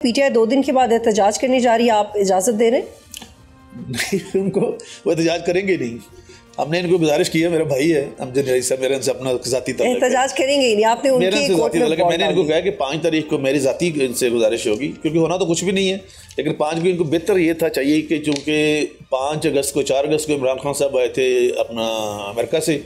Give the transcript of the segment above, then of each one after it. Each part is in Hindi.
पीटीआई 2 दिन के बाद एहतजाज करने जा रही है, आप इजाज़त दे रहे हैं? नहीं, उनको वो एहतजाज करेंगे नहीं। हमने इनको गुजारिश की है, मेरा भाई है, हम मेरे से अपना ज़ाती तल्लुक़ है। एहतजाज करेंगे ही नहीं, आपने उनकी मेरे से ज़ाती तल्लुक़ है। मैंने इनको कहा कि 5 तारीख को मेरी ज़ाती इनसे गुजारिश होगी, क्योंकि होना तो कुछ भी नहीं है, लेकिन 5 को इनको बेहतर ये था चाहिए कि चूँकि 5 अगस्त को 4 अगस्त को इमरान खान साहब आए थे अपना अमेरिका से,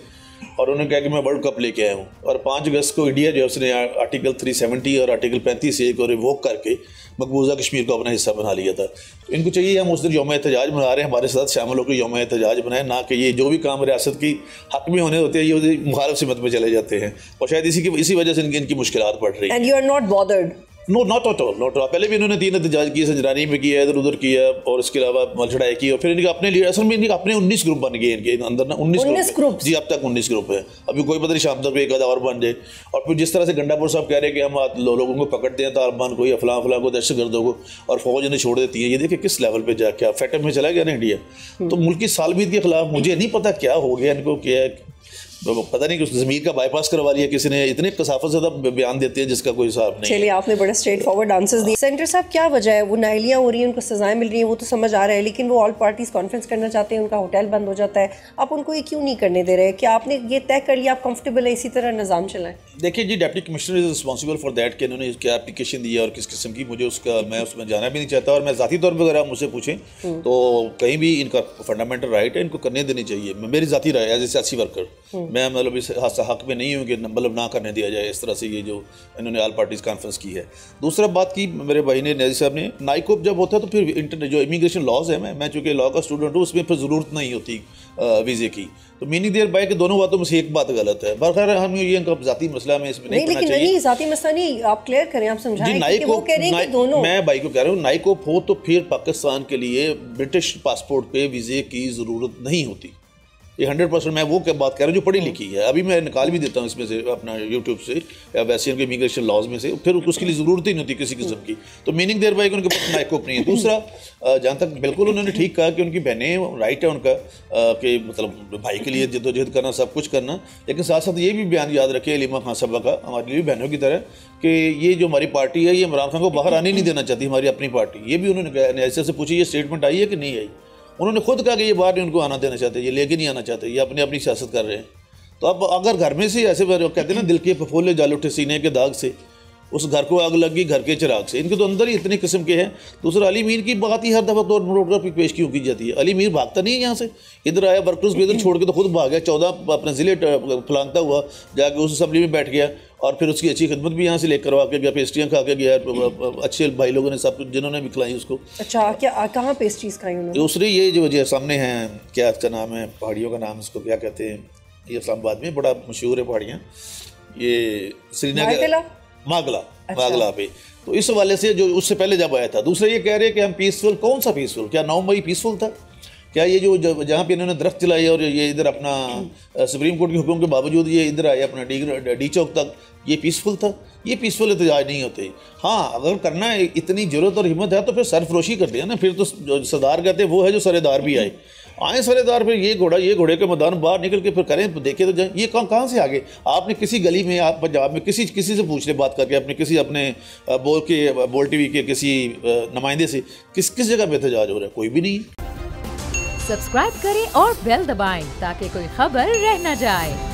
और उन्होंने कहा कि मैं वर्ल्ड कप लेके आया हूँ, और 5 अगस्त को इंडिया जो उसने आर्टिकल 370 और आर्टिकल 35A को रिवोक करके मकबूजा कश्मीर को अपना हिस्सा बना लिया था। तो इनको चाहिए हम उस दिन यौम एहतजाज मना रहे हैं, हमारे साथ शामिल होकर यौम एहतजाज बनाएं, ना कि ये जो भी काम रियासत की हक में होने होते हैं ये मुखालिफ सिमत में चले जाते हैं, और शायद इसी वजह से इनकी मुश्किलात बढ़ रही है। And you are not bothered? No, not at all, not. पहले भी इन्होंने 3 एहतजाज किए, संजरानी में किया, इधर उधर किया, और इसके अलावा मलछड़ाई की, और फिर इनके अपने लिए असल में इनके अपने 19 ग्रुप बन गए इनके अंदर ना, 19 ग्रुप जी, अब तक 19 ग्रुप है। अभी कोई पता नहीं शाम तक एक आधा और बन जाए। और फिर जिस तरह से गंडापुर साहब कह रहे हैं कि हम लोगों को पकड़ते हैं, तालिबान को या फलां को, दहशतगर्दों को, और फौज इन्हें छोड़ देती है। ये देखिए किस लेवल पर जाके आप फैटम में चला गया ना इंडिया। तो मुल्क की सालबीद के खिलाफ मुझे नहीं पता क्या हो गया इनको, क्या पता नहीं कि उस ज़मीर का बाईपास करवा लिया किसी ने। इतने कसाफत से बयान देते हैं जिसका कोई हिसाब नहीं। चलिए, आपने बड़ा स्ट्रेट फॉरवर्ड आंसर्स दिए। सेंटर साहब, क्या वजह है? वो नाइलियाँ हो रही हैं, उनको सजाएं मिल रही हैं, वो तो समझ आ रहा है, लेकिन वो ऑल पार्टीज कॉन्फ्रेंस करना चाहते हैं, उनका होटल बंद हो जाता है, आप उनको ये क्यों नहीं करने दे रहे? क्या आपने ये तय कर लिया आप कंफर्टेबल है इसी तरह निज़ाम चलाएं? देखिए जी, deputy commissioner is responsible for that कि इन्होंने क्या एप्लीकेशन दी है और किस किस्म की, मुझे मैं उसमें जाना भी नहीं चाहता, और मैं ज़ाती तौर पर अगर आप मुझसे पूछें तो कहीं भी इनका फंडामेंटल राइट है, इनको करने देनी चाहिए। मेरी ज़ाती राय एज ए सियासी वर्कर, मैं मतलब इस हक में नहीं हूँ कि मतलब ना करने दिया जाए इस तरह से ये जो इन्होंने ऑल पार्टीज कॉन्फ्रेंस की है। दूसरा बात की मेरे भाई ने, नज़ीर साहब ने, नाइकोप जब होता है तो फिर जो इमिग्रेशन लॉज है, मैं चूँकि लॉ का स्टूडेंट हूँ, उसमें फिर ज़रूरत नहीं होती वीज़े की। तो मीनिंग देयर बाय कि दोनों बातों में से एक बात गलत है। बरखैर हम ये ज़ाती मसला में इसमें नहीं करना चाहिए। नहीं, ज़ाती मसला नहीं, आप क्लियर करें, आप समझाएं कि वो कह रहे हैं कि दोनों। मैं भाई को कह रहा हूँ, नाइकोप हो तो फिर पाकिस्तान के लिए ब्रिटिश पासपोर्ट पे वीज़े की ज़रूरत नहीं होती। ये 100% मैं वो क्या बात कह रहा हूँ जो पढ़ी लिखी है। अभी मैं निकाल भी देता हूँ इसमें से अपना यूट्यूब से या वैसे उनके इमिग्रेशन लॉज में से, फिर उसके लिए ज़रूरत ही नहीं होती किसी किस्म की। तो मीनिंग देयर बाय कि उनके पास नाइकोप नहीं है। दूसरा, जहाँ तक बिल्कुल उन्होंने ठीक कहा कि उनकी बहनें, राइट है उनका कि मतलब भाई के लिए जद्दोजहद करना, सब कुछ करना, लेकिन साथ साथ ये भी बयान याद रखे अलीमा खान साहबा का, हमारे लिए बहनों की तरह, कि ये जो हमारी पार्टी है ये इमरान खान को बाहर आने नहीं देना चाहती, हमारी अपनी पार्टी। ये भी उन्होंने कहा, ऐसे से पूछिए ये स्टेटमेंट आई है कि नहीं आई। उन्होंने खुद कहा कि ये बाहर नहीं उनको आना देना चाहते, ये लेके नहीं आना चाहते, ये अपनी अपनी सियासत कर रहे हैं। तो अब अगर घर में से ऐसे कहते हैं ना, दिल के फफोले जाल उठे सीने के दाग से, उस घर को आग लगी घर के चिराग से, इनके तो अंदर ही इतने किस्म के हैं। दूसरा, अली मीर की बात ही हर दफ़ा तौर पर पेश क्यों की जाती है? अली मीर भागता नहीं है यहाँ से, इधर आया वर्कर्स को इधर छोड़ के तो खुद भाग गया, 14 अपने ज़िले फलांगता हुआ जाके उस असम्बली में बैठ गया, और फिर उसकी अच्छी खिदमत भी यहाँ से लेकर करवा के गया, पेस्ट्रियाँ खा के गया, अच्छे भाई लोगों ने सब जिन्होंने भी खिलाई उसको। अच्छा, क्या कहाँ पेस्ट्रीज खाई उन्होंने? दूसरी ये जो सामने हैं, क्या इसका नाम है, पहाड़ियों का नाम इसको क्या कहते हैं, ये इस्लामाबाद में बड़ा मशहूर है पहाड़ियाँ, ये श्रीनगर मागला पे। तो इस हवाले से जो उससे पहले जब आया था। दूसरा ये कह रहे हैं कि हम पीसफुल, कौन सा पीसफुल? क्या 9 मई पीसफुल था? क्या ये जो जहाँ पे इन्होंने दरख्त जलाए और ये इधर अपना सुप्रीम कोर्ट के हुक्म के बावजूद ये इधर आए अपना डी चौक तक, ये पीसफुल था? ये पीसफुल एहतजाज नहीं होते। हाँ, अगर करना है, इतनी जरूरत और हिम्मत है तो फिर सरफरोशी कर दिया ना। फिर तो जो सरदार कहते हैं वो है जो सरेदार भी आए सरेदार, फिर ये घोड़े के मैदान बाहर निकल के फिर करें, देखे तो जाए। ये कहाँ से आगे? आपने किसी गली में, आप पंजाब में किसी से पूछ ले बात करके, अपने किसी अपने बोल टीवी के किसी नुमाइंदे से, किस जगह पे एहतजाज हो रहा है? कोई भी नहीं। सब्सक्राइब करें और बेल दबाएं ताकि कोई खबर रह न जाए।